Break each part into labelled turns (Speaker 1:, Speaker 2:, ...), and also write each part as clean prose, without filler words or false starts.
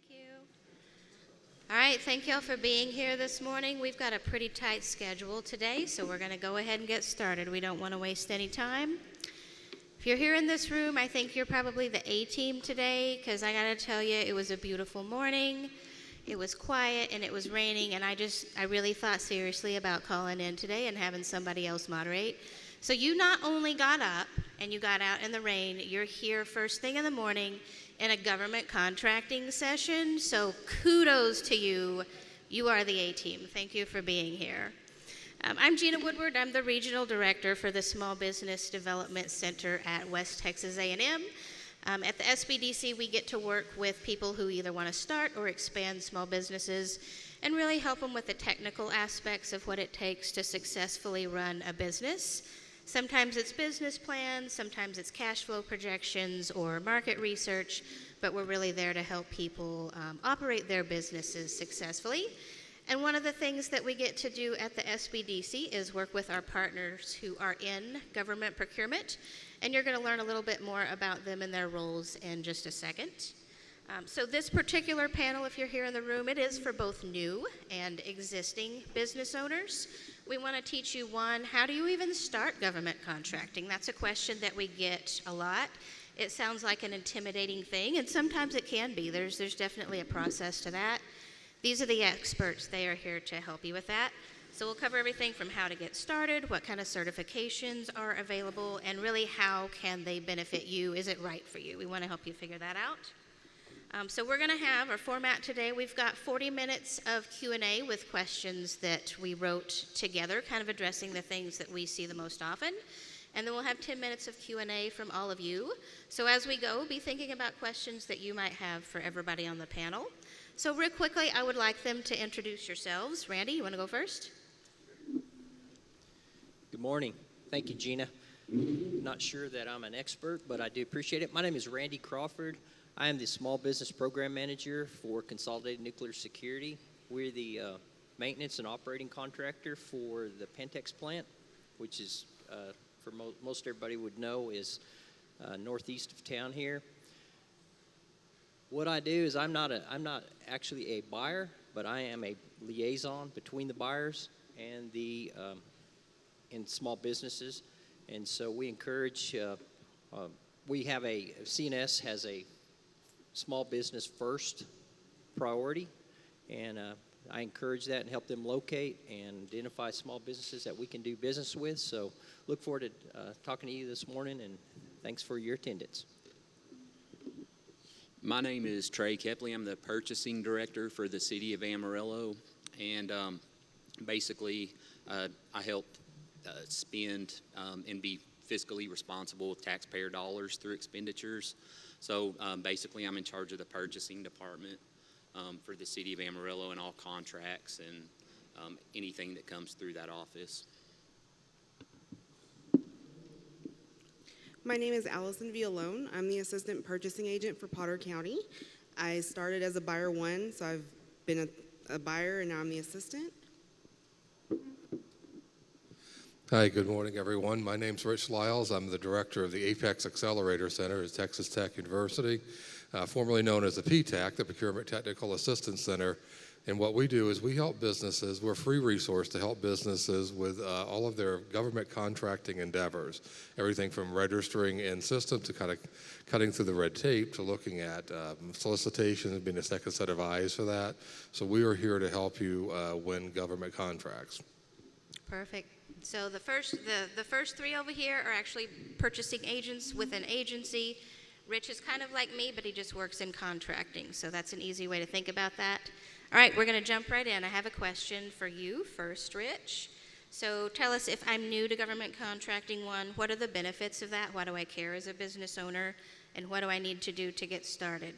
Speaker 1: you. All right, thank you all for being here this morning. We've got a pretty tight schedule today, so we're going to go ahead and get started. We don't want to waste any time. If you're here in this room, I think you're probably the A team today, because I got to tell you, it was a beautiful morning. It was quiet and it was raining, and I really thought seriously about calling in today and having somebody else moderate. So you not only got up and you got out in the rain, you're here first thing in the morning in a government contracting session. So kudos to you. You are the A team. Thank you for being here. I'm Gina Woodward. I'm the Regional Director for the Small Business Development Center at West Texas A&M. At the SBDC, we get to work with people who either want to start or expand small businesses and really help them with the technical aspects of what it takes to successfully run a business. Sometimes it's business plans, sometimes it's cash flow projections or market research, but we're really there to help people operate their businesses successfully. And one of the things that we get to do at the SBDC is work with our partners who are in government procurement, and you're going to learn a little bit more about them and their roles in just a second. So this particular panel, if you're here in the room, it is for both new and existing business owners. We want to teach you, one, how do you even start government contracting? That's a question that we get a lot. It sounds like an intimidating thing, and sometimes it can be. There's definitely a process to that. These are the experts. They are here to help you with that. So we'll cover everything from how to get started, what kind of certifications are available, and really how can they benefit you? Is it right for you? We want to help you figure that out. So we're going to have our format today. We've got 40 minutes of Q&A with questions that we wrote together, kind of addressing the things that we see the most often. And then we'll have 10 minutes of Q&A from all of you. So as we go, be thinking about questions that you might have for everybody on the panel. So real quickly, I would like them to introduce yourselves. Randy, you want to go first?
Speaker 2: Good morning. Thank you, Gina. Not sure that I'm an expert, but I do appreciate it. My name is Randy Crawford. I am the Small Business Program Manager for Consolidated Nuclear Security. We're the maintenance and operating contractor for the Pantex plant, which is, for most everybody would know, is northeast of town here. What I do is I'm not actually a buyer, but I am a liaison between the buyers and the in small businesses, and so we encourage. We have CNS has a small business first priority, and I encourage that and help them locate and identify small businesses that we can do business with. So look forward to talking to you this morning, and thanks for your attendance.
Speaker 3: My name is Trae Kepley. I'm the purchasing director for the city of Amarillo, and basically I help spend and be fiscally responsible with taxpayer dollars through expenditures. So basically I'm in charge of the purchasing department for the city of Amarillo and all contracts and anything that comes through that office.
Speaker 4: My name is Alyson Villalon. I'm the assistant purchasing agent for Potter County. I started as a buyer one, so I've been a buyer and now I'm the assistant.
Speaker 5: Hi, good morning, everyone. My name's Rich Lyles. I'm the director of the Apex Accelerator Center at Texas Tech University, formerly known as the PTAC, the Procurement Technical Assistance Center. And what we do is we help businesses. We're a free resource to help businesses with all of their government contracting endeavors, everything from registering in system to kind of cutting through the red tape to looking at solicitations and being a second set of eyes for that. So we are here to help you win government contracts.
Speaker 1: Perfect. So the first three over here are actually purchasing agents with an agency. Rich is kind of like me, but he just works in contracting. So that's an easy way to think about that. All right, we're going to jump right in. I have a question for you first, Rich. So tell us, if I'm new to government contracting, one, what are the benefits of that? Why do I care as a business owner? And what do I need to do to get started?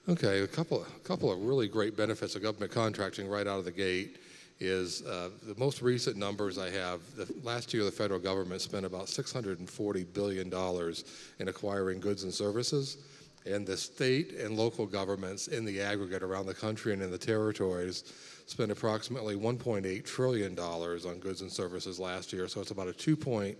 Speaker 5: Okay, a couple of really great benefits of government contracting right out of the gate is the most recent numbers I have. Last year, the federal government spent about $640 billion in acquiring goods and services. And the state and local governments in the aggregate around the country and in the territories spent approximately $1.8 trillion on goods and services last year. So it's about a 2.4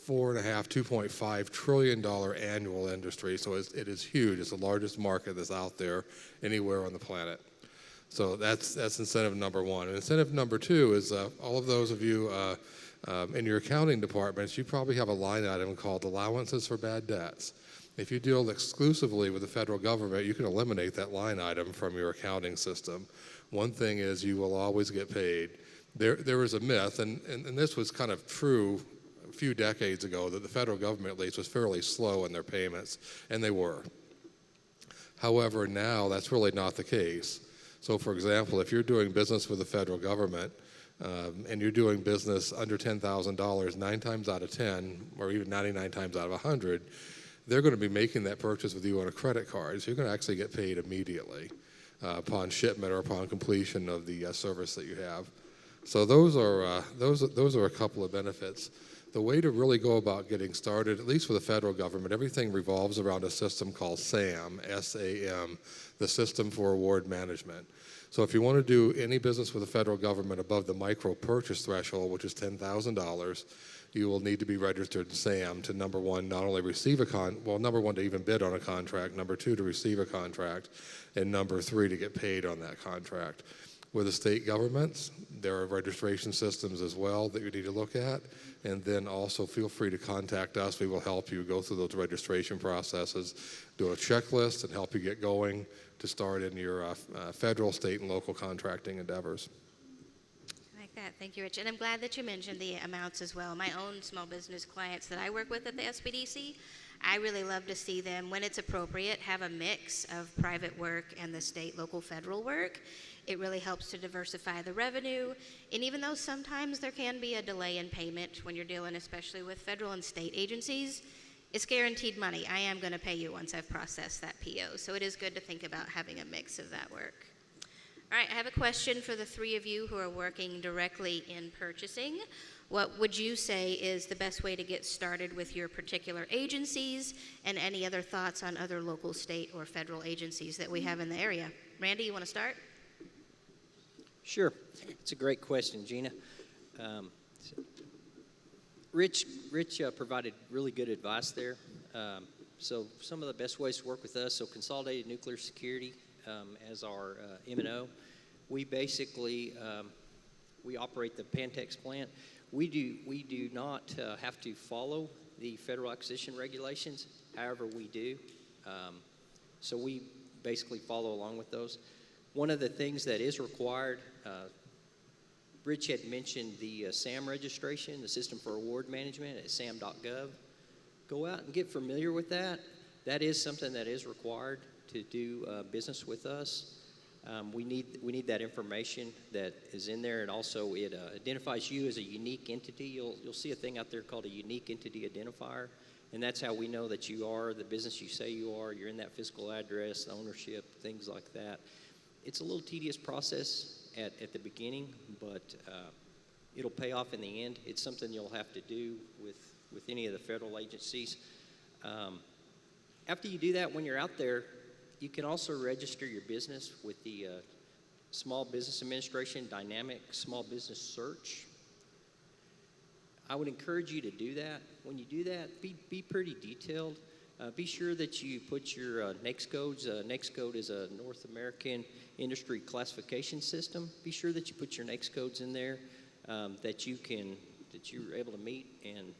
Speaker 5: $2.5 trillion annual industry. So it is huge. It's the largest market that's out there anywhere on the planet. So that's incentive number one. And incentive number two is all of those of you in your accounting departments, you probably have a line item called allowances for bad debts. If you deal exclusively with the federal government, you can eliminate that line item from your accounting system. One thing is you will always get paid. There is a myth, and this was kind of true a few decades ago, that the federal government at least was fairly slow in their payments, and they were. However, now that's really not the case. So for example, if you're doing business with the federal government, and you're doing business under $10,000, 9 times out of 10, or even 99 times out of 100, they're going to be making that purchase with you on a credit card. So you're going to actually get paid immediately upon shipment or upon completion of the service that you have. So those are a couple of benefits. The way to really go about getting started, at least with the federal government, everything revolves around a system called SAM, S-A-M, the System for Award Management. So if you want to do any business with the federal government above the micro purchase threshold, which is $10,000, you will need to be registered in SAM to, number one, not only receive number one, to even bid on a contract, number two, to receive a contract, and number three, to get paid on that contract. With the state governments, there are registration systems as well that you need to look at, and then also feel free to contact us. We will help you go through those registration processes, do a checklist, and help you get going to start in your federal, state, and local contracting endeavors.
Speaker 1: Thank you, Rich. And I'm glad that you mentioned the amounts as well. My own small business clients that I work with at the SBDC, I really love to see them, when it's appropriate, have a mix of private work and the state, local, federal work. It really helps to diversify the revenue. And even though sometimes there can be a delay in payment when you're dealing especially with federal and state agencies, it's guaranteed money. I am going to pay you once I've processed that PO. So it is good to think about having a mix of that work. All right, I have a question for the three of you who are working directly in purchasing. What would you say is the best way to get started with your particular agencies, and any other thoughts on other local, state, or federal agencies that we have in the area? Randy, you want to start?
Speaker 2: Sure. It's a great question, Gina. Rich provided really good advice there. So some of the best ways to work with us, so Consolidated Nuclear Security as our M&O. We basically, we operate the Pantex plant. We do not have to follow the federal acquisition regulations. However, we do. So we basically follow along with those. One of the things that is required, Rich had mentioned the SAM registration, the System for Award Management at sam.gov. Go out and get familiar with that. That is something that is required to do business with us. We need that information that is in there, and also it identifies you as a unique entity. You'll see a thing out there called a unique entity identifier, and that's how we know that you are the business you say you are. You're in that physical address, ownership, things like that. It's a little tedious process at the beginning, but it'll pay off in the end. It's something you'll have to do with any of the federal agencies. After you do that, when you're out there, you can also register your business with the Small Business Administration Dynamic Small Business Search. I would encourage you to do that. When you do that, be pretty detailed. Be sure that you put your NAICS codes. NAICS code is a North American Industry Classification System. Be sure that you put your NAICS codes in there that you're able to meet. And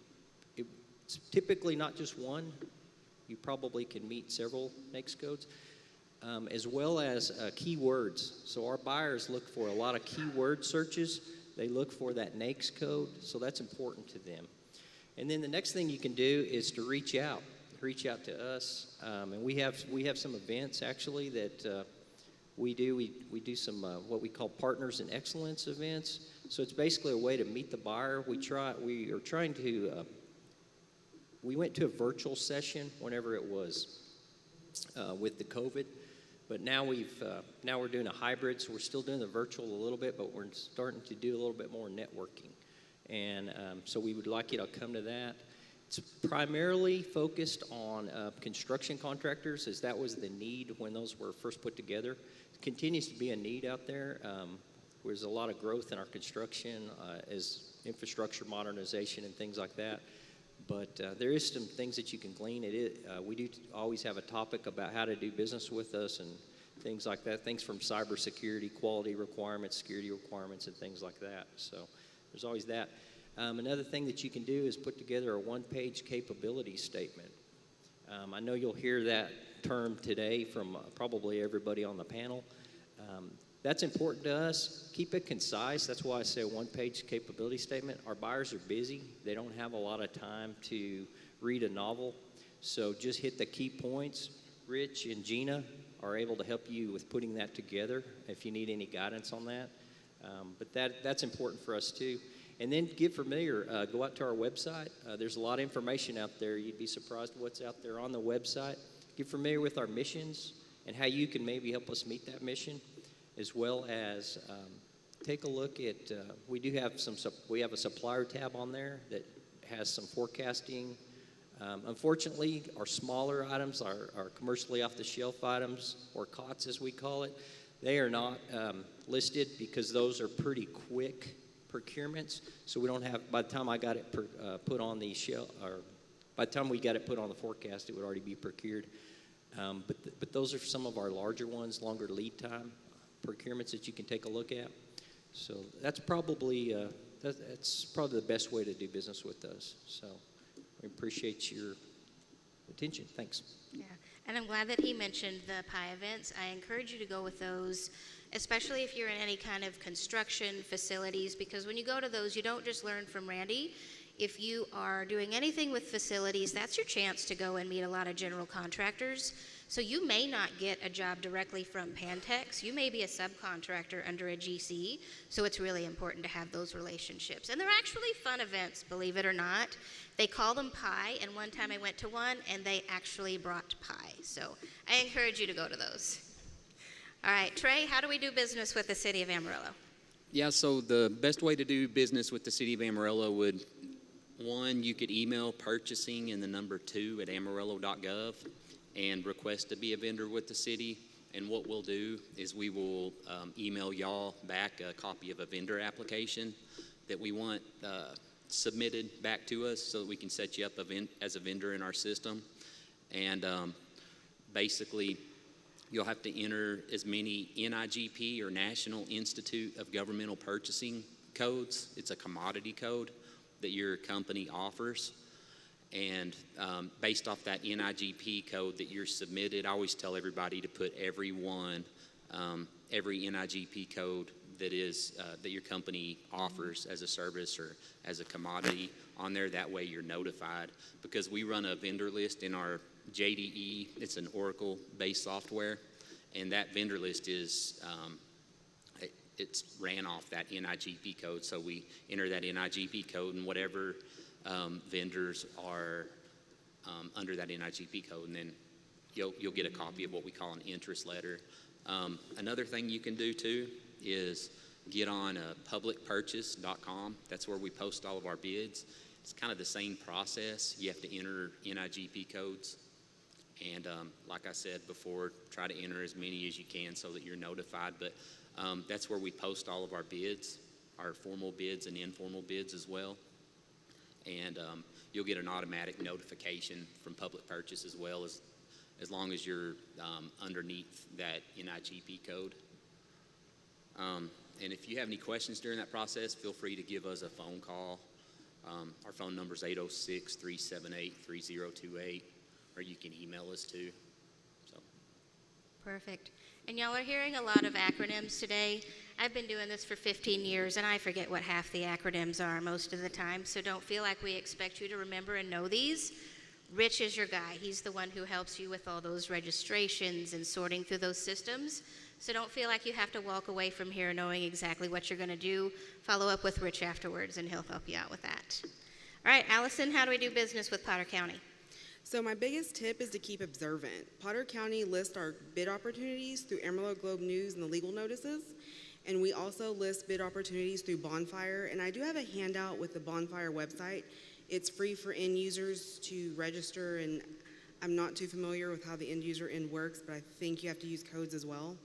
Speaker 2: it's typically not just one. You probably can meet several NAICS codes, as well as keywords. So our buyers look for a lot of keyword searches. They look for that NAICS code, so that's important to them. And then the next thing you can do is to reach out to us. And we have some events actually that we do. We do some what we call Partners in Excellence events. So it's basically a way to meet the buyer. We went to a virtual session whenever it was with the COVID, but now we're doing a hybrid, so we're still doing the virtual a little bit, but we're starting to do a little bit more networking. And so we would like you to come to that. It's primarily focused on construction contractors, as that was the need when those were first put together. It continues to be a need out there. There's a lot of growth in our construction as infrastructure modernization and things like that. But there is some things that you can glean. We do always have a topic about how to do business with us and things like that, things from cybersecurity, quality requirements, security requirements, and things like that. So there's always that. Another thing that you can do is put together a one-page capability statement. I know you'll hear that term today from probably everybody on the panel. That's important to us. Keep it concise. That's why I say a one-page capability statement. Our buyers are busy. They don't have a lot of time to read a novel. So just hit the key points. Rich and Gina are able to help you with putting that together if you need any guidance on that. But that's important for us too. And then get familiar. Go out to our website. There's a lot of information out there. You'd be surprised what's out there on the website. Get familiar with our missions and how you can maybe help us meet that mission, as well as take a look at, we have a supplier tab on there that has some forecasting. Unfortunately, our smaller items, our commercially off-the-shelf items, or COTS as we call it, they are not listed because those are pretty quick procurements. So we don't have, by the time I got it put on the shelf, or by the time we got it put on the forecast, it would already be procured. But those are some of our larger ones, longer lead time procurements that you can take a look at. So that's probably the best way to do business with us. So we appreciate your attention. Thanks.
Speaker 1: Yeah, and I'm glad that he mentioned the PI events. I encourage you to go with those, especially if you're in any kind of construction facilities, because when you go to those, you don't just learn from Randy. If you are doing anything with facilities, that's your chance to go and meet a lot of general contractors. So you may not get a job directly from Pantex. You may be a subcontractor under a GC. So it's really important to have those relationships. And they're actually fun events, believe it or not. They call them pie, and one time I went to one, and they actually brought pie. So I encourage you to go to those. All right, Trae, how do we do business with the City of Amarillo?
Speaker 3: Yeah, so the best way to do business with the City of Amarillo would, one, you could email purchasing and the number 2 at amarillo.gov and request to be a vendor with the city. And what we'll do is we will email y'all back a copy of a vendor application that we want submitted back to us so that we can set you up as a vendor in our system. And basically, you'll have to enter as many NIGP or National Institute of Governmental Purchasing codes. It's a commodity code that your company offers. And based off that NIGP code that you're submitted, I always tell everybody to put every NIGP code that your company offers as a service or as a commodity on there. That way you're notified, because we run a vendor list in our JDE. It's an Oracle-based software, and that vendor list is it's ran off that NIGP code. So we enter that NIGP code, and whatever vendors are under that NIGP code, and then you'll get a copy of what we call an interest letter. Another thing you can do too is get on publicpurchase.com. That's where we post all of our bids. It's kind of the same process. You have to enter NIGP codes, and like I said before, try to enter as many as you can so that you're notified. But that's where we post all of our bids, our formal bids and informal bids as well. And you'll get an automatic notification from Public Purchase as well, as long as you're underneath that NIGP code. And if you have any questions during that process, feel free to give us a phone call. Our phone number is 806-378-3028, or you can email us too. So.
Speaker 1: Perfect. And y'all are hearing a lot of acronyms today. I've been doing this for 15 years, and I forget what half the acronyms are most of the time, so don't feel like we expect you to remember and know these. Rich is your guy. He's the one who helps you with all those registrations and sorting through those systems. So don't feel like you have to walk away from here knowing exactly what you're going to do. Follow up with Rich afterwards, and he'll help you out with that. All right, Alyson, how do we do business with Potter County?
Speaker 4: So my biggest tip is to keep observant. Potter County lists our bid opportunities through Amarillo Globe News and the legal notices. And we also list bid opportunities through Bonfire. And I do have a handout with the Bonfire website. It's free for end users to register, and I'm not too familiar with how the end user end works, but I think you have to use codes as well.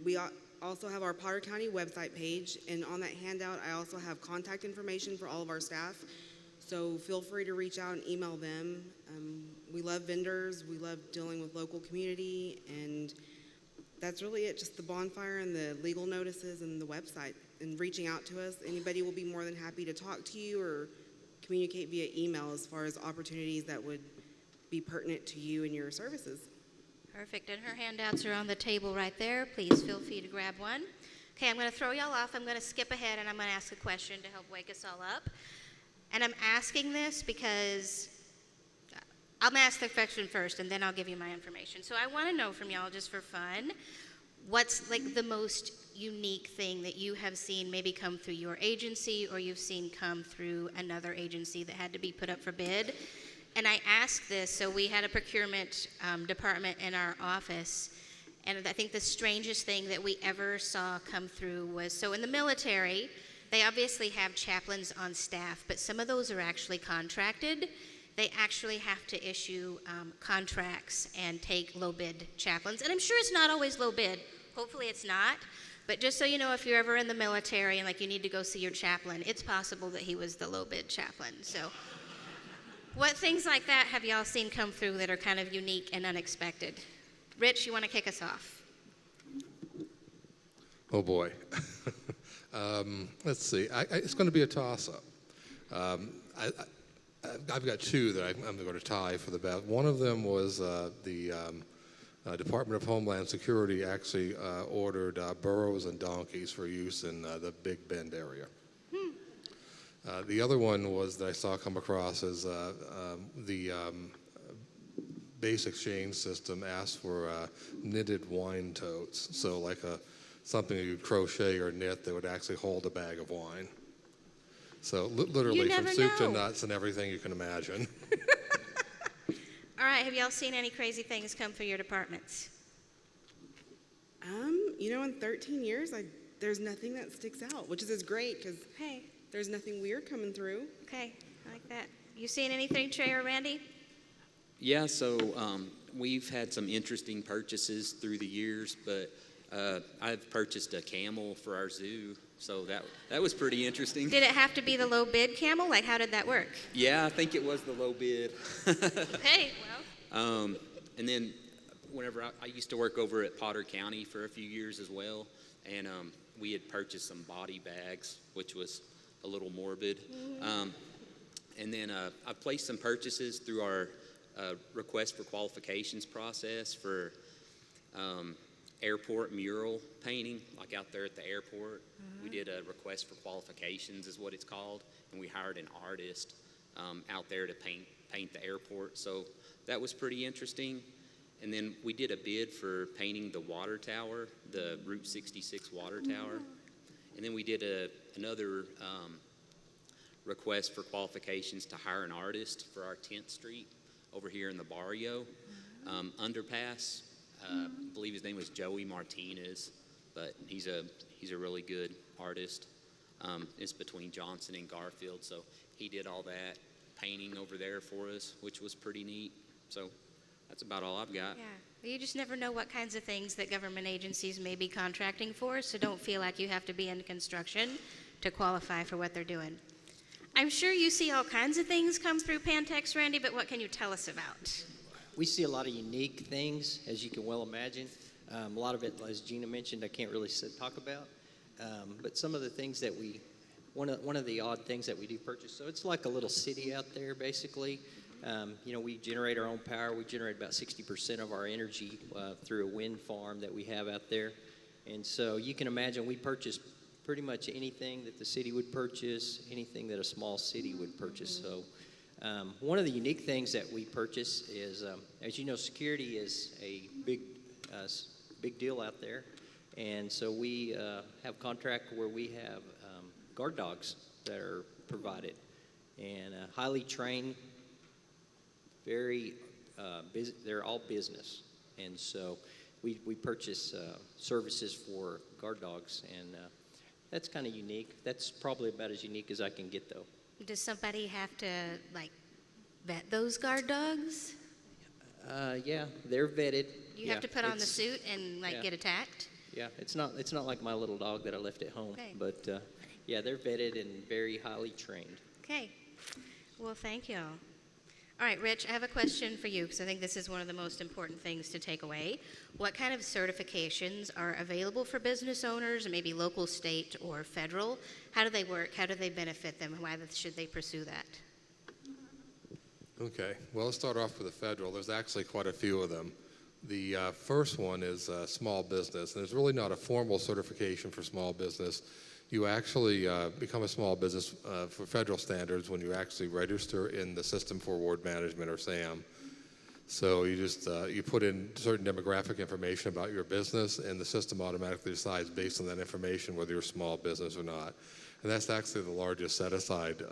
Speaker 4: We also have our Potter County website page, and on that handout, I also have contact information for all of our staff. So feel free to reach out and email them. We love vendors. We love dealing with local community. And that's really it, just the bonfire and the legal notices and the website and reaching out to us. Anybody will be more than happy to talk to you or communicate via email as far as opportunities that would be pertinent to you and your services.
Speaker 1: Perfect. And her handouts are on the table right there. Please feel free to grab one. Okay, I'm going to throw y'all off. I'm going to skip ahead and I'm going to ask a question to help wake us all up. And I'm asking this because I'm going to ask the question first and then I'll give you my information. So I want to know from y'all, just for fun, what's like the most unique thing that you have seen maybe come through your agency or you've seen come through another agency that had to be put up for bid? And I ask this, so we had a procurement department in our office, and I think the strangest thing that we ever saw come through was, so in the military, they obviously have chaplains on staff, but some of those are actually contracted. They actually have to issue contracts and take low bid chaplains. And I'm sure it's not always low bid. Hopefully it's not. But just so you know, if you're ever in the military and like you need to go see your chaplain, it's possible that he was the low bid chaplain. So what things like that have y'all seen come through that are kind of unique and unexpected? Rich, you want to kick us off?
Speaker 5: Oh boy. Let's see. It's going to be a toss-up. I've got two that I'm going to tie for the best. One of them was the Department of Homeland Security actually ordered burros and donkeys for use in the Big Bend area. The other one was that I saw come across as the base exchange system asked for knitted wine totes. So like something you crochet or knit that would actually hold a bag of wine. So literally from soup to nuts and everything you can imagine.
Speaker 1: All right, have y'all seen any crazy things come through your departments?
Speaker 4: In 13 years, there's nothing that sticks out, which is great because
Speaker 1: Hey,
Speaker 4: there's nothing weird coming through.
Speaker 1: okay, I like that. You seen anything, Trae or Randy?
Speaker 3: Yeah, so we've had some interesting purchases through the years, but I've purchased a camel for our zoo, so that was pretty interesting.
Speaker 1: Did it have to be the low bid camel? Like, how did that work?
Speaker 3: Yeah, I think it was the low bid.
Speaker 1: Hey, well.
Speaker 3: And then whenever I used to work over at Potter County for a few years as well, and we had purchased some body bags, which was a little morbid. And then I placed some purchases through our request for qualifications process for airport mural painting, like out there at the airport. We did a request for qualifications is what it's called, and we hired an artist out there to paint the airport. So that was pretty interesting. And then we did a bid for painting the water tower, the Route 66 water tower. And then we did another request for qualifications to hire an artist for our 10th Street over here in the Barrio underpass. I believe his name was Joey Martinez, but he's a really good artist. It's between Johnson and Garfield, so he did all that painting over there for us, which was pretty neat. So that's about all I've got.
Speaker 1: Yeah, well, you just never know what kinds of things that government agencies may be contracting for, so don't feel like you have to be in construction to qualify for what they're doing. I'm sure you see all kinds of things come through Pantex, Randy, but what can you tell us about?
Speaker 2: We see a lot of unique things, as you can well imagine. A lot of it, as Gina mentioned, I can't really talk about. But some of the things that one of the odd things that we do purchase, so it's like a little city out there, basically. We generate our own power. We generate about 60% of our energy through a wind farm that we have out there. And so you can imagine we purchase pretty much anything that the city would purchase, anything that a small city would purchase. So one of the unique things that we purchase is, as you know, security is a big deal out there. And so we have a contract where we have guard dogs that are provided and highly trained, very busy. They're all business. And so we purchase services for guard dogs, and that's kind of unique. That's probably about as unique as I can get, though.
Speaker 1: Does somebody have to, vet those guard dogs?
Speaker 2: Yeah, they're vetted.
Speaker 1: You have to put on the suit and, get attacked?
Speaker 2: Yeah, it's not like my little dog that I left at home.
Speaker 1: Okay.
Speaker 2: But, yeah, they're vetted and very highly trained.
Speaker 1: Okay. Well, thank you. All right, Rich, I have a question for you because I think this is one of the most important things to take away. What kind of certifications are available for business owners, maybe local, state, or federal? How do they work? How do they benefit them? Why should they pursue that?
Speaker 5: Okay, well, let's start off with the federal. There's actually quite a few of them. The first one is small business, and there's really not a formal certification for small business. You actually become a small business for federal standards when you actually register in the System for Award Management, or SAM. So you just you put in certain demographic information about your business, and the system automatically decides based on that information whether you're a small business or not. And that's actually the largest set-aside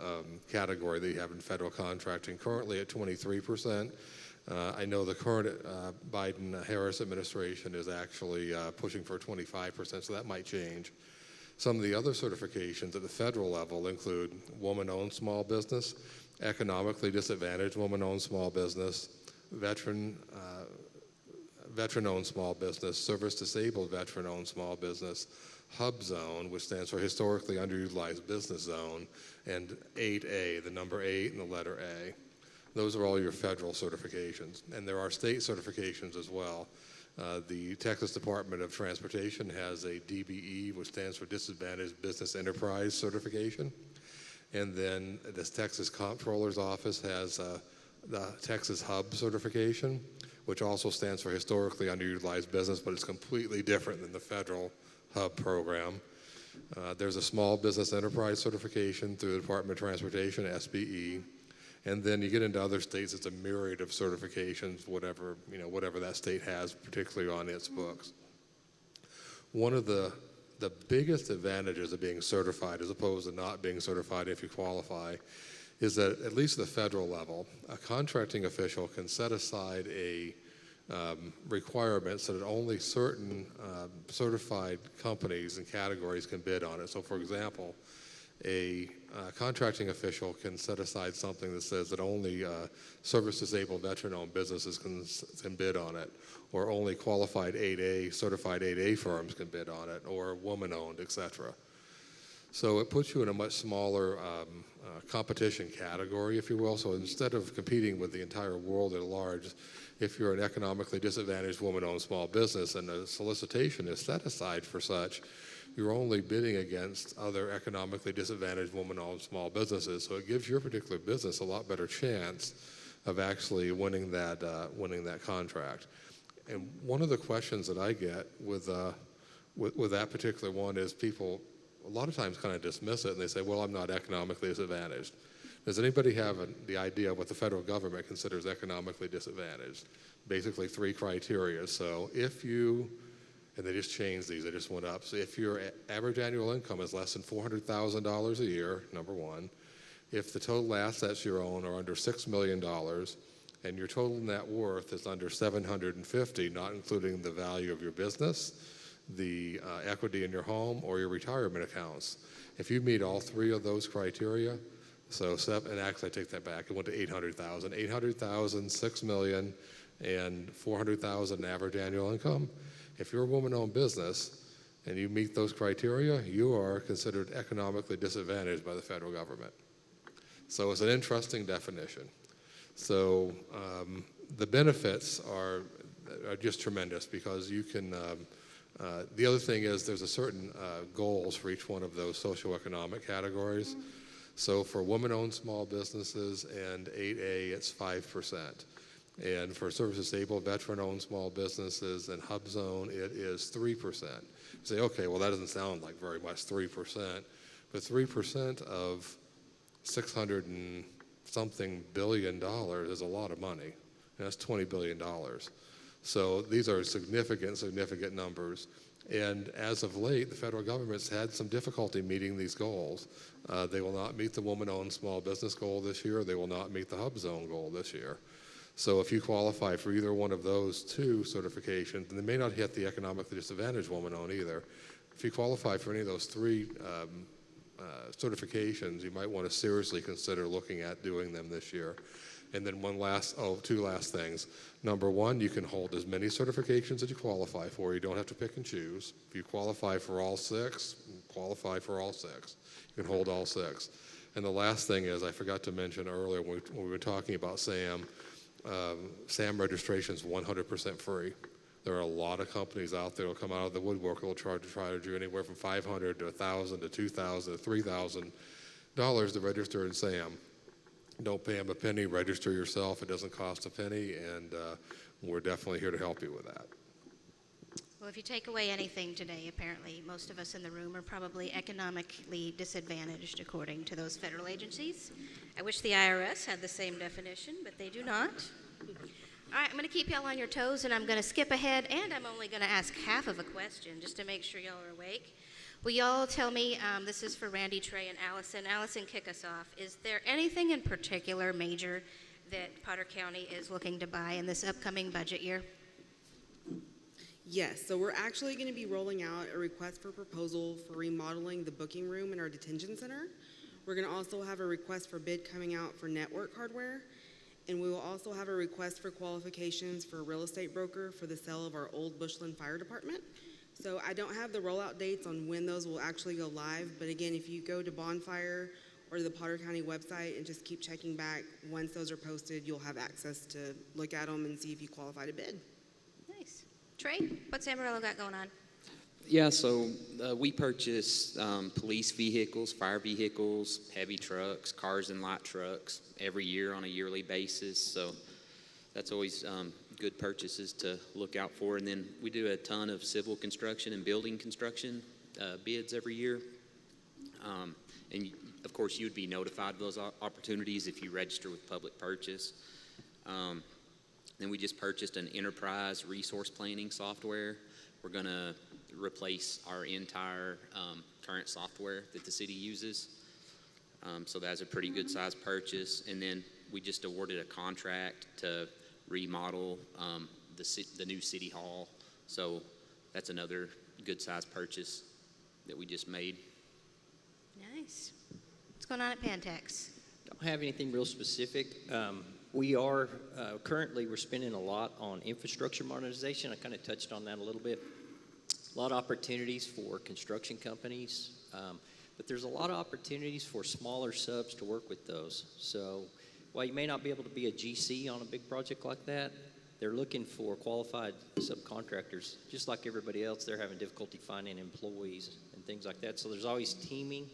Speaker 5: category that you have in federal contracting, currently at 23%. I know the current Biden-Harris administration is actually pushing for 25%, so that might change. Some of the other certifications at the federal level include woman-owned small business, economically disadvantaged woman-owned small business, veteran-owned small business, service-disabled veteran-owned small business, Hub Zone, which stands for Historically Underutilized Business Zone, and 8A, the number 8 and the letter A. Those are all your federal certifications. And there are state certifications as well. The Texas Department of Transportation has a DBE, which stands for Disadvantaged Business Enterprise Certification. And then the Texas Comptroller's Office has the Texas Hub certification, which also stands for Historically Underutilized Business, but it's completely different than the federal Hub program. There's a Small Business Enterprise certification through the Department of Transportation, SBE. And then you get into other states, it's a myriad of certifications, whatever that state has, particularly on its books. One of the biggest advantages of being certified, as opposed to not being certified if you qualify, is that at least at the federal level, a contracting official can set aside a requirement so that only certain certified companies and categories can bid on it. So, for example, a contracting official can set aside something that says that only service-disabled veteran-owned businesses can bid on it, or only qualified 8A, certified 8A firms can bid on it, or woman-owned, etc. So it puts you in a much smaller competition category, if you will. So instead of competing with the entire world at large, if you're an economically disadvantaged woman-owned small business and a solicitation is set aside for such, you're only bidding against other economically disadvantaged woman-owned small businesses. So it gives your particular business a lot better chance of actually winning that contract. And one of the questions that I get with that particular one is people a lot of times kind of dismiss it and they say, well, I'm not economically disadvantaged. Does anybody have the idea of what the federal government considers economically disadvantaged? Basically 3 criteria. So if you, and they just changed these, they just went up. So if your average annual income is less than $400,000 a year, number one, if the total assets you own are under $6 million, and your total net worth is under $750,000, not including the value of your business, the equity in your home, or your retirement accounts. If you meet all 3 of those criteria, and actually I take that back, it went to 800,000. 800,000, 6 million, and 400,000 average annual income. If you're a woman-owned business and you meet those criteria, you are considered economically disadvantaged by the federal government. So it's an interesting definition. So the benefits are just tremendous because you can, the other thing is there's a certain goals for each one of those socioeconomic categories. So for women-owned small businesses and 8A, it's 5%. And for service-disabled, veteran-owned small businesses and Hub Zone, it is 3%. You say, okay, well, that doesn't sound like very much, 3%. But 3% of $600 and something billion is a lot of money. And that's $20 billion. So these are significant numbers. And as of late, the federal government's had some difficulty meeting these goals. They will not meet the woman-owned small business goal this year. They will not meet the Hub Zone goal this year. So if you qualify for either one of those 2 certifications, and they may not hit the economically disadvantaged woman-owned either, if you qualify for any of those 3 certifications, you might want to seriously consider looking at doing them this year. And then 2 last things. Number 1, you can hold as many certifications as you qualify for. You don't have to pick and choose. If you qualify for all 6, qualify for all 6. You can hold all 6. And the last thing is, I forgot to mention earlier when we were talking about SAM, SAM registration is 100% free. There are a lot of companies out there that will come out of the woodwork that will try to do anywhere from $500 to $1,000 to $2,000 to $3,000 to register in SAM. Don't pay them a penny, register yourself. It doesn't cost a penny, and we're definitely here to help you with that.
Speaker 1: Well, if you take away anything today, apparently most of us in the room are probably economically disadvantaged according to those federal agencies. I wish the IRS had the same definition, but they do not. All right, I'm going to keep y'all on your toes, and I'm going to skip ahead, and I'm only going to ask half of a question just to make sure y'all are awake. Will y'all tell me, this is for Randy, Trae, and Alyson. Alyson, kick us off. Is there anything in particular major that Potter County is looking to buy in this upcoming budget year?
Speaker 4: Yes, so we're actually going to be rolling out a request for proposal for remodeling the booking room in our detention center. We're going to also have a request for bid coming out for network hardware, and we will also have a request for qualifications for a real estate broker for the sale of our old Bushland Fire Department. So I don't have the rollout dates on when those will actually go live, but again, if you go to Bonfire or the Potter County website and just keep checking back, once those are posted, you'll have access to look at them and see if you qualify to bid.
Speaker 1: Nice. Trae, what's Amarillo got going on?
Speaker 3: Yeah, so we purchase police vehicles, fire vehicles, heavy trucks, cars and light trucks every year on a yearly basis. So that's always good purchases to look out for. And then we do a ton of civil construction and building construction bids every year. And of course, you would be notified of those opportunities if you register with public purchase. Then we just purchased an enterprise resource planning software. We're going to replace our entire current software that the city uses. So that's a pretty good size purchase. And then we just awarded a contract to remodel the new city hall. So that's another good size purchase that we just made.
Speaker 1: Nice. What's going on at Pantex?
Speaker 2: Don't have anything real specific. We are currently, we're spending a lot on infrastructure modernization. I kind of touched on that a little bit. A lot of opportunities for construction companies, but there's a lot of opportunities for smaller subs to work with those. So while you may not be able to be a GC on a big project like that, they're looking for qualified subcontractors. Just like everybody else, they're having difficulty finding employees and things like that. So there's always teaming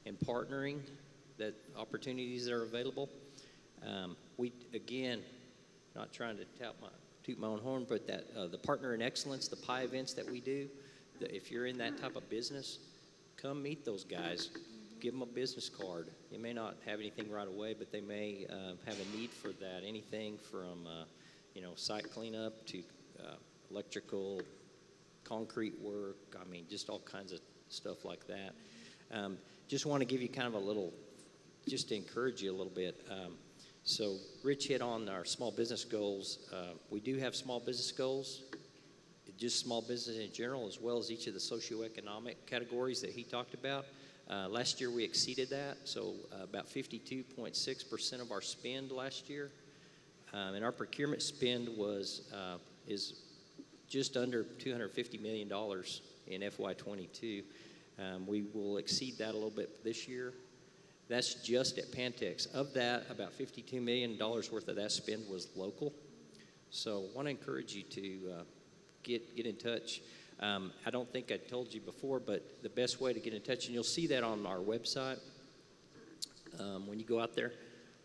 Speaker 2: and partnering, that opportunities that are available. We, again, not trying to toot my own horn, but that the Partner in Excellence, the PI events that we do, if you're in that type of business, come meet those guys. Give them a business card. You may not have anything right away, but they may have a need for that. Anything from site cleanup to electrical, concrete work. I mean, just all kinds of stuff like that. Just want to give you kind of a little, just to encourage you a little bit. So Rich hit on our small business goals. We do have small business goals, just small business in general, as well as each of the socioeconomic categories that he talked about. Last year we exceeded that, so about 52.6% of our spend last year. And our procurement spend is just under $250 million in FY22. We will exceed that a little bit this year. That's just at Pantex. Of that, about $52 million worth of that spend was local. So I want to encourage you to get in touch. I don't think I told you before, but the best way to get in touch, and you'll see that on our website when you go out there,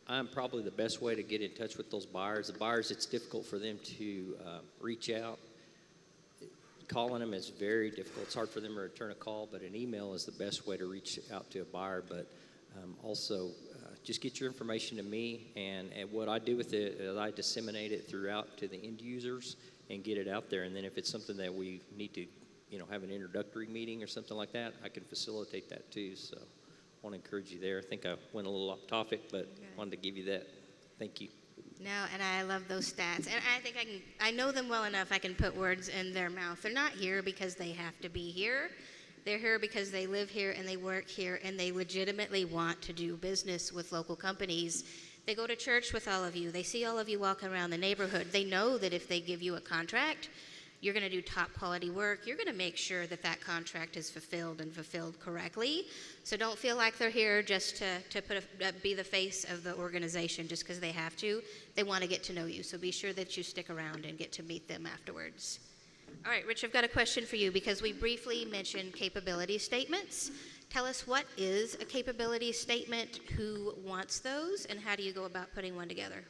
Speaker 2: I'm probably the best way to get in touch with those buyers. The buyers, it's difficult for them to reach out. Calling them is very difficult. It's hard for them to return a call, but an email is the best way to reach out to a buyer. But also, just get your information to me, and what I do with it is I disseminate it throughout to the end users and get it out there. And then if it's something that we need to, have an introductory meeting or something like that, I can facilitate that too. So I want to encourage you there. I think I went a little off topic, but wanted to give you that. Thank you.
Speaker 1: No, and I love those stats. And I think I know them well enough I can put words in their mouth. They're not here because they have to be here. They're here because they live here and they work here and they legitimately want to do business with local companies. They go to church with all of you. They see all of you walking around the neighborhood. They know that if they give you a contract, you're going to do top quality work. You're going to make sure that that contract is fulfilled and fulfilled correctly. So don't feel like they're here just to be the face of the organization just because they have to. They want to get to know you. So be sure that you stick around and get to meet them afterwards. All right, Rich, I've got a question for you because we briefly mentioned capability statements. Tell us, what is a capability statement, who wants those, and how do you go about putting one together?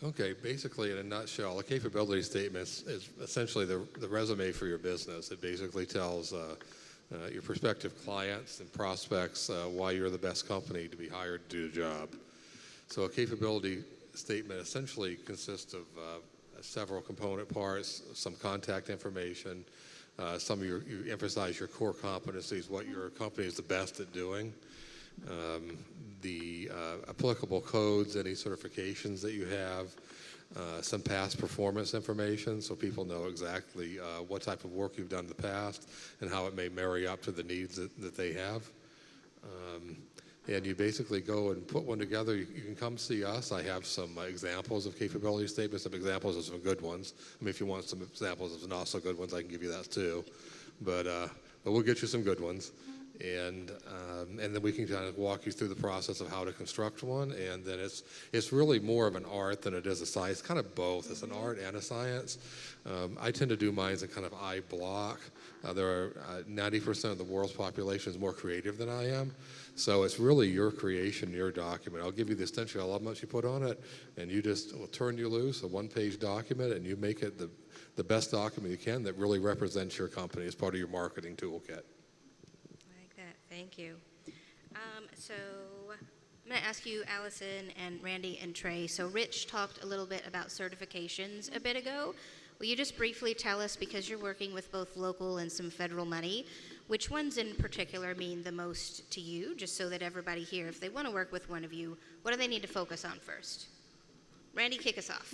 Speaker 5: Okay, basically in a nutshell, a capability statement is essentially the resume for your business. It basically tells your prospective clients and prospects why you're the best company to be hired to do the job. So a capability statement essentially consists of several component parts, some contact information, you emphasize your core competencies, what your company is the best at doing, the applicable codes, any certifications that you have, some past performance information so people know exactly what type of work you've done in the past and how it may marry up to the needs that they have. And you basically go and put one together. You can come see us. I have some examples of capability statements, some examples of some good ones. I mean, if you want some examples of not so good ones, I can give you that too. But we'll get you some good ones. And then we can kind of walk you through the process of how to construct one. And then it's really more of an art than it is a science. It's kind of both. It's an art and a science. I tend to do mine in kind of I block. There are 90% of the world's population is more creative than I am. So it's really your creation, your document. I'll give you the essential elements you put on it, and you just will turn you loose, a one-page document, and you make it the best document you can that really represents your company as part of your marketing toolkit.
Speaker 1: I like that. Thank you. So I'm going to ask you, Alyson and Randy and Trae. So Rich talked a little bit about certifications a bit ago. Will you just briefly tell us, because you're working with both local and some federal money, which ones in particular mean the most to you, just so that everybody here, if they want to work with one of you, what do they need to focus on first? Randy, kick us off.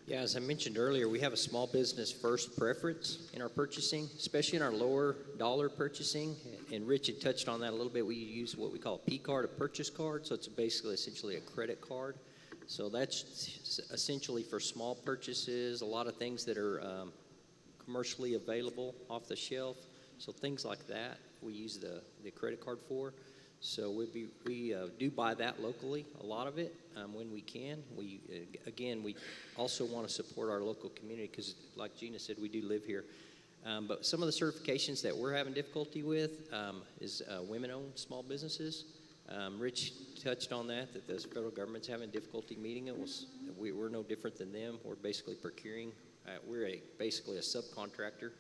Speaker 2: Yeah, as I mentioned earlier, we have a small business first preference in our purchasing, especially in our lower dollar purchasing. And Rich had touched on that a little bit. We use what we call a P card, a purchase card. So it's basically essentially a credit card. So that's essentially for small purchases, a lot of things that are commercially available off the shelf. So things like that we use the credit card for. So we do buy that locally, a lot of it, when we can. We also want to support our local community because, like Gina said, we do live here. But some of the certifications that we're having difficulty with is women-owned small businesses. Rich touched on that the federal government's having difficulty meeting it. We're no different than them. We're basically procuring. We're basically a subcontractor,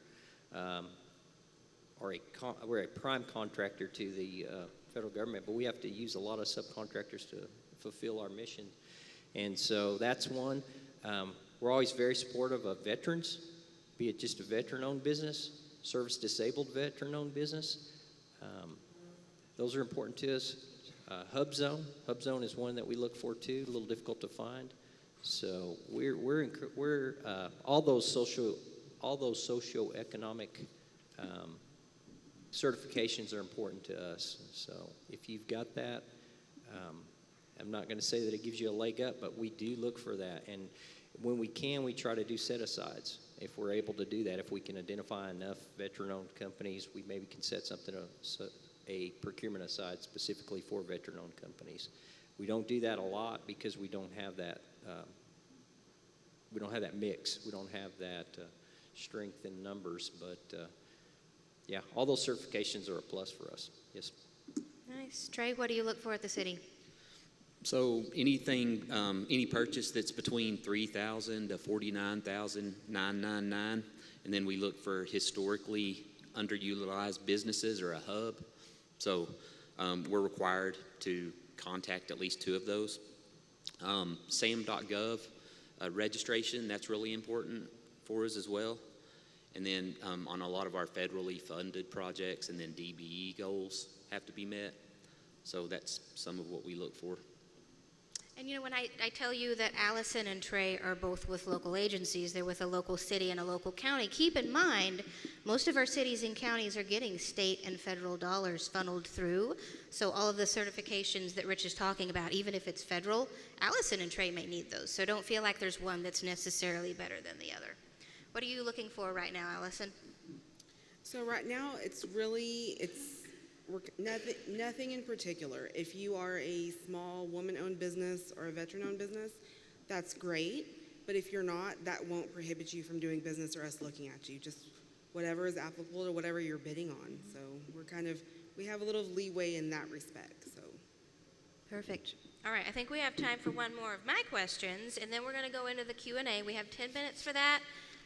Speaker 2: we're a prime contractor to the federal government, but we have to use a lot of subcontractors to fulfill our mission. And so that's one. We're always very supportive of veterans, be it just a veteran-owned business, service-disabled veteran-owned business. Those are important to us. Hub Zone is one that we look for too, a little difficult to find. So we're all those socioeconomic certifications are important to us. So if you've got that, I'm not going to say that it gives you a leg up, but we do look for that. And when we can, we try to do set-asides. If we're able to do that, if we can identify enough veteran-owned companies, we maybe can set something a procurement aside specifically for veteran-owned companies. We don't do that a lot because we don't have that. We don't have that mix. We don't have that strength in numbers. But yeah, all those certifications are a plus for us. Yes.
Speaker 1: Nice. Trae, what do you look for at the city?
Speaker 3: So anything, any purchase that's between $3,000 to $49,999, and then we look for historically underutilized businesses or a hub. So we're required to contact at least 2 of those. SAM.gov registration, that's really important for us as well. And then on a lot of our federally funded projects, and then DBE goals have to be met. So that's some of what we look for.
Speaker 1: And when I tell you that Alyson and Trae are both with local agencies, they're with a local city and a local county, keep in mind, most of our cities and counties are getting state and federal dollars funneled through. So all of the certifications that Rich is talking about, even if it's federal, Alyson and Trae may need those. So don't feel like there's one that's necessarily better than the other. What are you looking for right now, Alyson?
Speaker 4: So right now, it's nothing in particular. If you are a small woman-owned business or a veteran-owned business, that's great. But if you're not, that won't prohibit you from doing business or us looking at you. Just whatever is applicable to whatever you're bidding on. So we have a little leeway in that respect. So.
Speaker 1: Perfect. All right, I think we have time for one more of my questions, and then we're going to go into the Q&A. We have 10 minutes for that.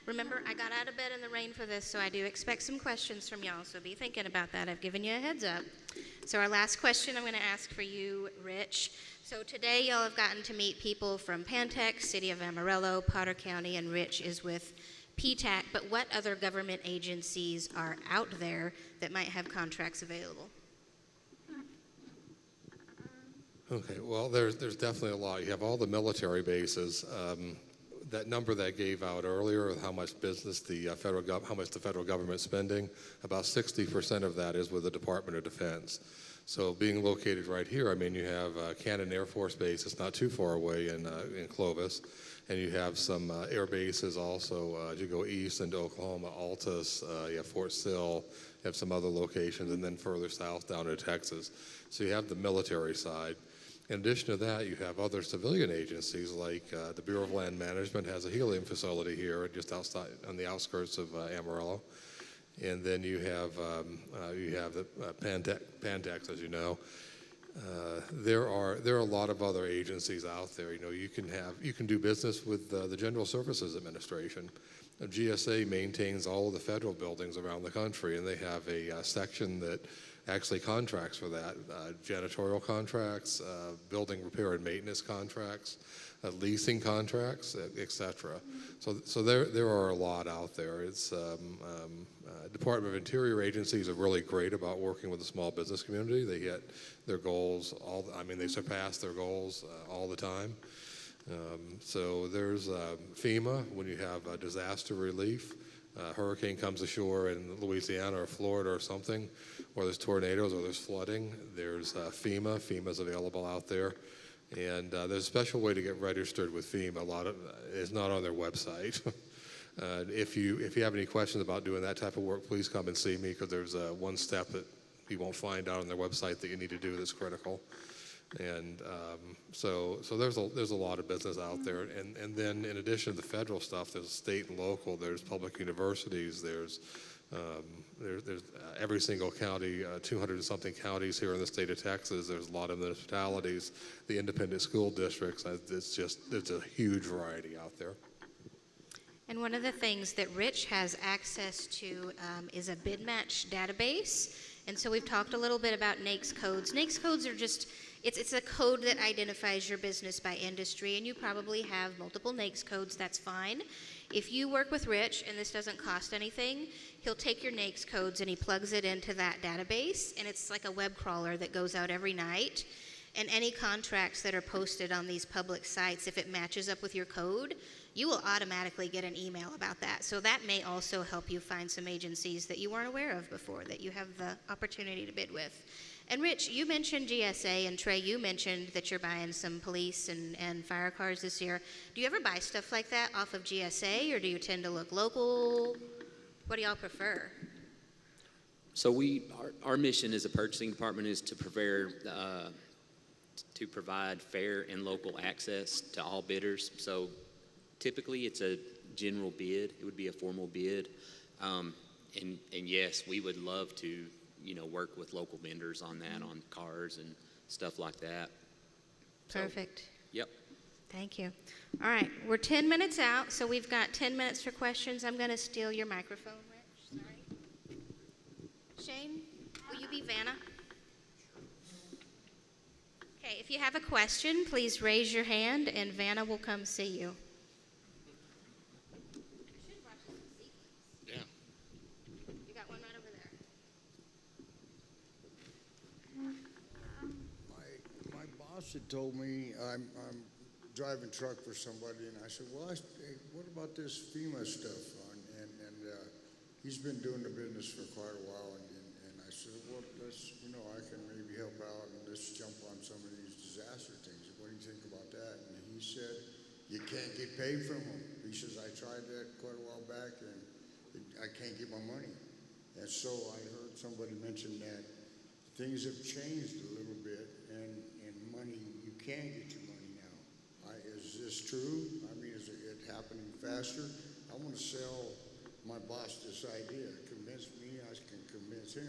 Speaker 1: Remember, I got out of bed in the rain for this, so I do expect some questions from y'all, so be thinking about that. I've given you a heads up. So our last question I'm going to ask for you, Rich. So today y'all have gotten to meet people from Pantex, City of Amarillo, Potter County, and Rich is with PTAC, but what other government agencies are out there that might have contracts available?
Speaker 5: Okay, well, there's definitely a lot. You have all the military bases. That number that I gave out earlier of how much business how much the federal government's spending, about 60% of that is with the Department of Defense. So being located right here, I mean, you have Cannon Air Force Base. It's not too far away in Clovis, and you have some air bases also. As you go east into Oklahoma, Altus, you have Fort Sill, you have some other locations, and then further south down to Texas. So you have the military side. In addition to that, you have other civilian agencies like the Bureau of Land Management has a helium facility here just outside on the outskirts of Amarillo. And then you have the Pantex, as you know. There are a lot of other agencies out there. You can do business with the General Services Administration. GSA maintains all of the federal buildings around the country, and they have a section that actually contracts for that, janitorial contracts, building repair and maintenance contracts, leasing contracts, etc. So there are a lot out there. It's Department of Interior agencies are really great about working with the small business community. They hit their goals they surpass their goals all the time. So there's FEMA when you have disaster relief. Hurricane comes ashore in Louisiana or Florida or something, or there's tornadoes or there's flooding, there's FEMA. FEMA's available out there. And there's a special way to get registered with FEMA. A lot of it's not on their website. If you have any questions about doing that type of work, please come and see me, because there's one step that you won't find out on their website that you need to do that's critical. And so there's a lot of business out there, and then in addition to the federal stuff, there's state and local. There's public universities. There's every single county, 200 and something counties here in the state of Texas. There's a lot of municipalities, the independent school districts. It's a huge variety out there.
Speaker 1: And one of the things that Rich has access to is a bid match database. And so we've talked a little bit about NAICS codes. NAICS codes are just, it's a code that identifies your business by industry, and you probably have multiple NAICS codes, that's fine. If you work with Rich, and this doesn't cost anything, he'll take your NAICS codes and he plugs it into that database, and it's like a web crawler that goes out every night. And any contracts that are posted on these public sites, if it matches up with your code, you will automatically get an email about that. So that may also help you find some agencies that you weren't aware of before that you have the opportunity to bid with. And Rich, you mentioned GSA, and Trae, you mentioned that you're buying some police and fire cars this year. Do you ever buy stuff like that off of GSA, or do you tend to look local? What do y'all prefer?
Speaker 3: So our mission as a purchasing department is to provide fair and local access to all bidders. So typically it's a general bid. It would be a formal bid. And yes, we would love to, work with local vendors on that, on cars and stuff like that.
Speaker 1: Perfect.
Speaker 3: So, yep.
Speaker 1: Thank you. All right, we're 10 minutes out, so we've got 10 minutes for questions. I'm going to steal your microphone, Rich. Sorry. Shane, will you be Vanna? Okay, if you have a question, please raise your hand, and Vanna will come see you.
Speaker 3: Yeah.
Speaker 1: You got one right over there.
Speaker 6: My boss at told me I'm driving truck for somebody, and I said, well, hey, what about this FEMA stuff? He's been doing the business for quite a while, and I said, well, I can maybe help out, and let's jump on some of these disaster things. What do you think about that? And he said, you can't get paid from them. He says, I tried that quite a while back, and I can't get my money. And so I heard somebody mention that things have changed a little bit, and money, you can get your money now. Is this true? I mean, is it happening faster? I want to sell my boss this idea. Convince me, I can convince him,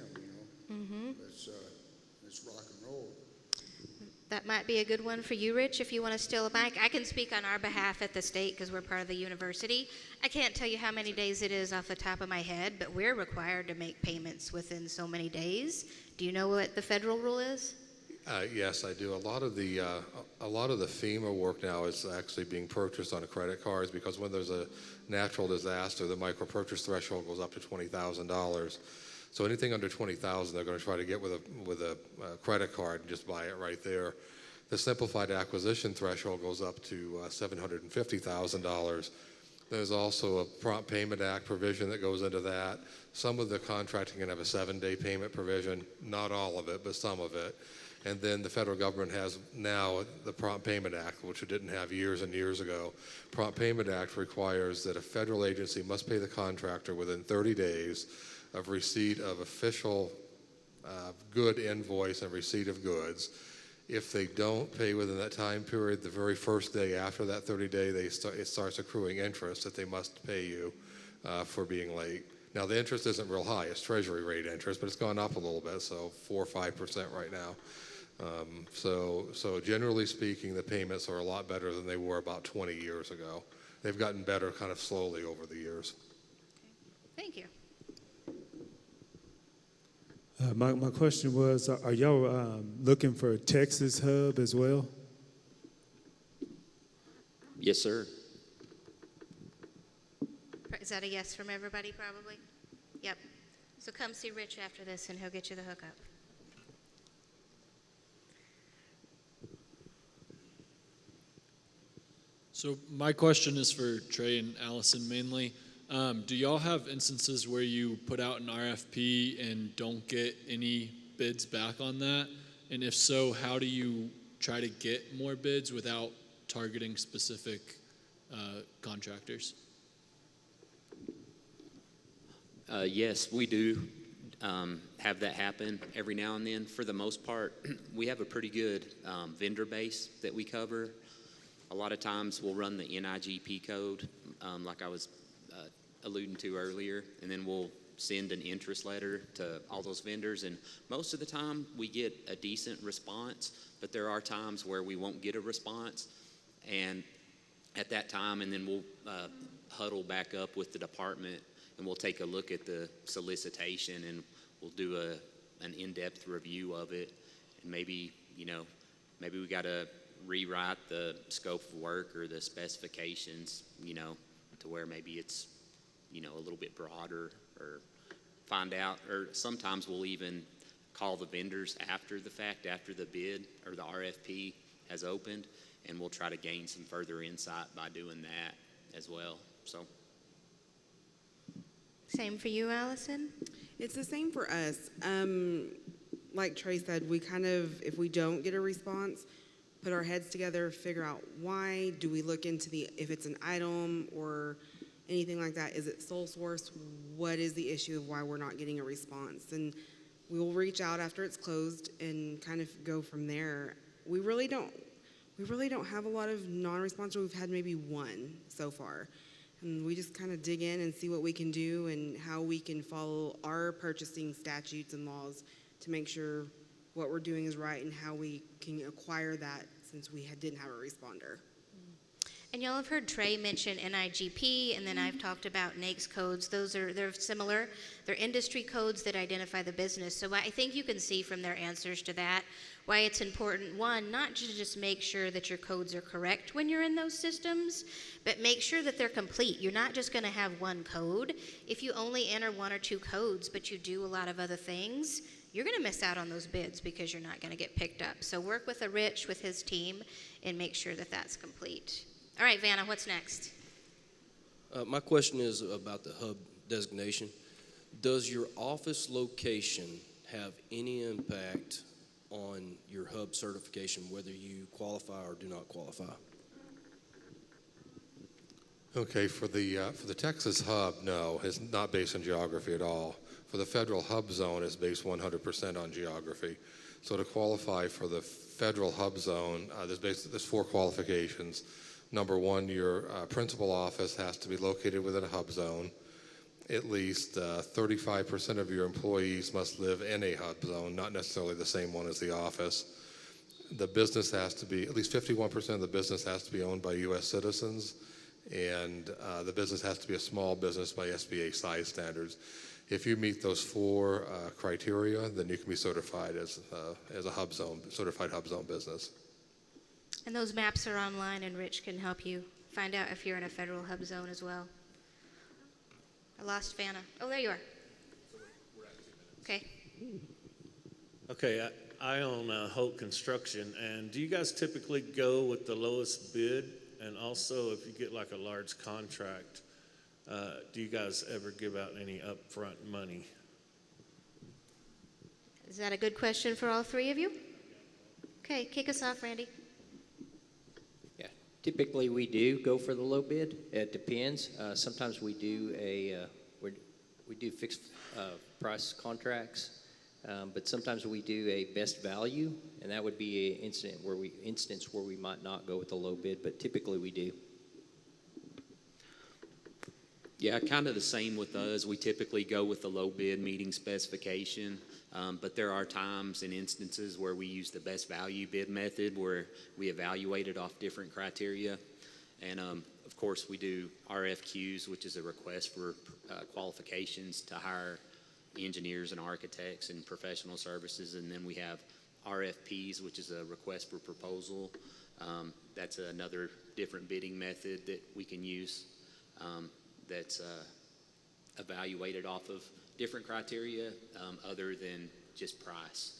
Speaker 6: Let's rock and roll.
Speaker 1: That might be a good one for you, Rich, if you want to steal a mic. I can speak on our behalf at the state because we're part of the university. I can't tell you how many days it is off the top of my head, but we're required to make payments within so many days. Do you know what the federal rule is?
Speaker 5: Yes, I do. A lot of the FEMA work now is actually being purchased on credit cards because when there's a natural disaster, the micro purchase threshold goes up to $20,000. So anything under $20,000, they're going to try to get with a credit card and just buy it right there. The simplified acquisition threshold goes up to $750,000. There's also a Prompt Payment Act provision that goes into that. Some of the contracting can have a 7-day payment provision, not all of it, but some of it. And then the federal government has now the Prompt Payment Act, which it didn't have years and years ago. Prompt Payment Act requires that a federal agency must pay the contractor within 30 days of receipt of official good invoice and receipt of goods. If they don't pay within that time period, the very first day after that 30-day, it starts accruing interest that they must pay you for being late. Now, the interest isn't real high. It's Treasury rate interest, but it's gone up a little bit, so 4 or 5% right now. So generally speaking, the payments are a lot better than they were about 20 years ago. They've gotten better kind of slowly over the years.
Speaker 1: Thank you.
Speaker 7: My question was, are y'all looking for a Texas hub as well?
Speaker 3: Yes, sir.
Speaker 1: Is that a yes from everybody, probably? Yep. So come see Rich after this, and he'll get you the hookup.
Speaker 8: So my question is for Trae and Alyson mainly. Do y'all have instances where you put out an RFP and don't get any bids back on that? And if so, how do you try to get more bids without targeting specific contractors?
Speaker 3: Yes, we do have that happen every now and then. For the most part, we have a pretty good vendor base that we cover. A lot of times we'll run the NIGP code, like I was alluding to earlier, and then we'll send an interest letter to all those vendors. And most of the time we get a decent response, but there are times where we won't get a response. And at that time, and then we'll huddle back up with the department, and we'll take a look at the solicitation, and we'll do an in-depth review of it. And maybe we got to rewrite the scope of work or the specifications, to where maybe it's, a little bit broader, or find out, or sometimes we'll even call the vendors after the fact, after the bid or the RFP has opened, and we'll try to gain some further insight by doing that as well. So.
Speaker 1: Same for you, Alyson?
Speaker 4: It's the same for us. Like Trae said, we kind of, if we don't get a response, put our heads together, figure out why. Do we look into if it's an item or anything like that? Is it sole source? What is the issue of why we're not getting a response? And we will reach out after it's closed and kind of go from there. We really don't have a lot of non-responses. We've had maybe one so far. And we just kind of dig in and see what we can do and how we can follow our purchasing statutes and laws to make sure what we're doing is right and how we can acquire that since we didn't have a responder.
Speaker 1: And y'all have heard Trae mention NIGP, and then I've talked about NAICS codes. They're similar. They're industry codes that identify the business. So I think you can see from their answers to that why it's important, one, not to just make sure that your codes are correct when you're in those systems, but make sure that they're complete. You're not just going to have one code. If you only enter 1 or 2 codes, but you do a lot of other things, you're going to miss out on those bids because you're not going to get picked up. So work with Rich, with his team, and make sure that that's complete. All right, Vanna, what's next?
Speaker 9: My question is about the hub designation. Does your office location have any impact on your hub certification, whether you qualify or do not qualify?
Speaker 5: Okay, for the Texas hub, no, it's not based on geography at all. For the federal hub zone, it's based 100% on geography. So to qualify for the federal hub zone, there's 4 qualifications. Number 1, your principal office has to be located within a hub zone. At least 35% of your employees must live in a hub zone, not necessarily the same one as the office. The business has to be, at least 51% of the business has to be owned by U.S. citizens, and the business has to be a small business by SBA size standards. If you meet those 4 criteria, then you can be certified as a hub zone, certified hub zone business.
Speaker 1: And those maps are online, and Rich can help you find out if you're in a federal hub zone as well. I lost Vanna. Oh, there you are. Okay.
Speaker 10: Okay, I own Holt Construction, and do you guys typically go with the lowest bid? And also, if you get like a large contract, do you guys ever give out any upfront money?
Speaker 1: Is that a good question for all 3 of you? Okay, kick us off, Randy.
Speaker 2: Yeah, typically we do go for the low bid. It depends. Sometimes we do we do fixed price contracts, but sometimes we do a best value, and that would be an instance where we might not go with the low bid, but typically we do.
Speaker 3: Yeah, kind of the same with us. We typically go with the low bid meeting specification, but there are times and instances where we use the best value bid method where we evaluate it off different criteria. And of course, we do RFQs, which is a request for qualifications to hire engineers and architects and professional services. And then we have RFPs, which is a request for proposal. That's another different bidding method that we can use. That's evaluated off of different criteria other than just price.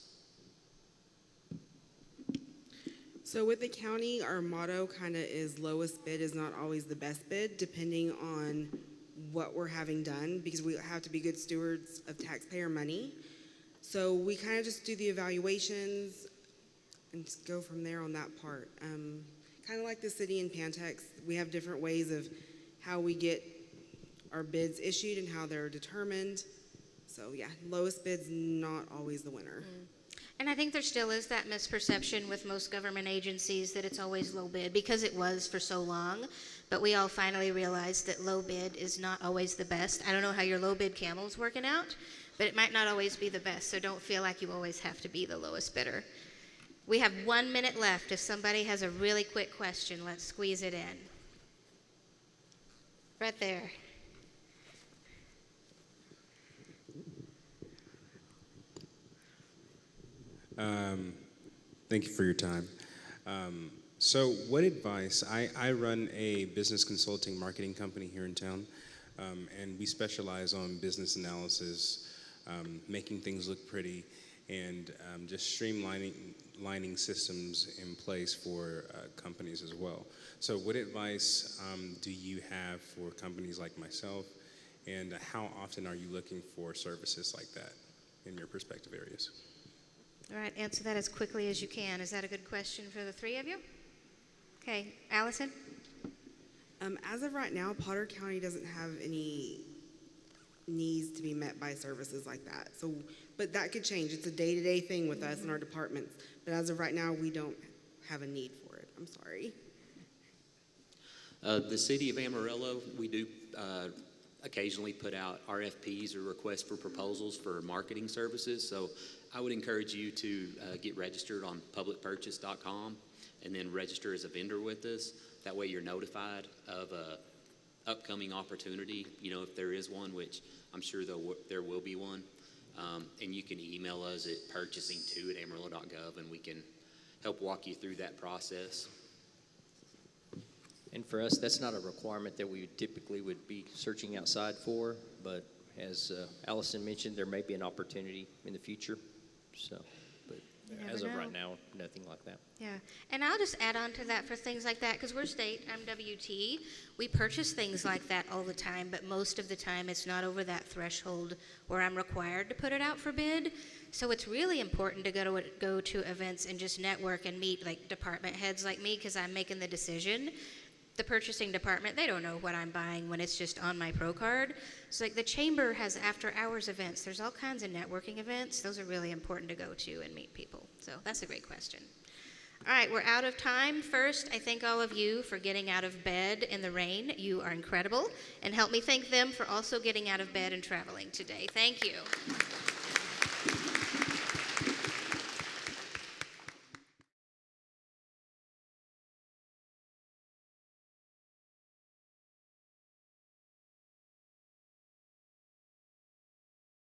Speaker 4: So with the county, our motto kind of is lowest bid is not always the best bid, depending on what we're having done, because we have to be good stewards of taxpayer money. So we kind of just do the evaluations and just go from there on that part. Kind of like the city in Pantex, we have different ways of how we get our bids issued and how they're determined. So yeah, lowest bid's not always the winner.
Speaker 1: And I think there still is that misperception with most government agencies that it's always low bid because it was for so long. But we all finally realized that low bid is not always the best. I don't know how your low bid camel's working out, but it might not always be the best. So don't feel like you always have to be the lowest bidder. We have 1 minute left. If somebody has a really quick question, let's squeeze it in. Right there.
Speaker 11: Thank you for your time. So what advice, I run a business consulting marketing company here in town, and we specialize on business analysis, making things look pretty, and just streamlining systems in place for companies as well. So what advice do you have for companies like myself, and how often are you looking for services like that in your respective areas?
Speaker 1: All right, answer that as quickly as you can. Is that a good question for the 3 of you? Okay, Alyson?
Speaker 4: As of right now, Potter County doesn't have any needs to be met by services like that. So, but that could change. It's a day-to-day thing with us and our departments. But as of right now, we don't have a need for it. I'm sorry.
Speaker 3: The city of Amarillo, we do occasionally put out RFPs or requests for proposals for marketing services. So I would encourage you to get registered on publicpurchase.com and then register as a vendor with us. That way you're notified of a upcoming opportunity, if there is one, which I'm sure there will be one. And you can email us at purchasing2@amarillo.gov and we can help walk you through that process.
Speaker 2: And for us, that's not a requirement that we typically would be searching outside for, but as Alyson mentioned, there may be an opportunity in the future. So, but
Speaker 1: never
Speaker 2: as of
Speaker 1: know.
Speaker 2: right now, nothing like that.
Speaker 1: Yeah, and I'll just add on to that for things like that, because we're state, I'm WT. We purchase things like that all the time, but most of the time it's not over that threshold where I'm required to put it out for bid. So it's really important to go to events and just network and meet like department heads like me, because I'm making the decision. The purchasing department, they don't know what I'm buying when it's just on my Pro card. So like the chamber has after hours events. There's all kinds of networking events. Those are really important to go to and meet people. So that's a great question. All right, we're out of time. First, I thank all of you for getting out of bed in the rain. You are incredible. And help me thank them for also getting out of bed and traveling today. Thank you.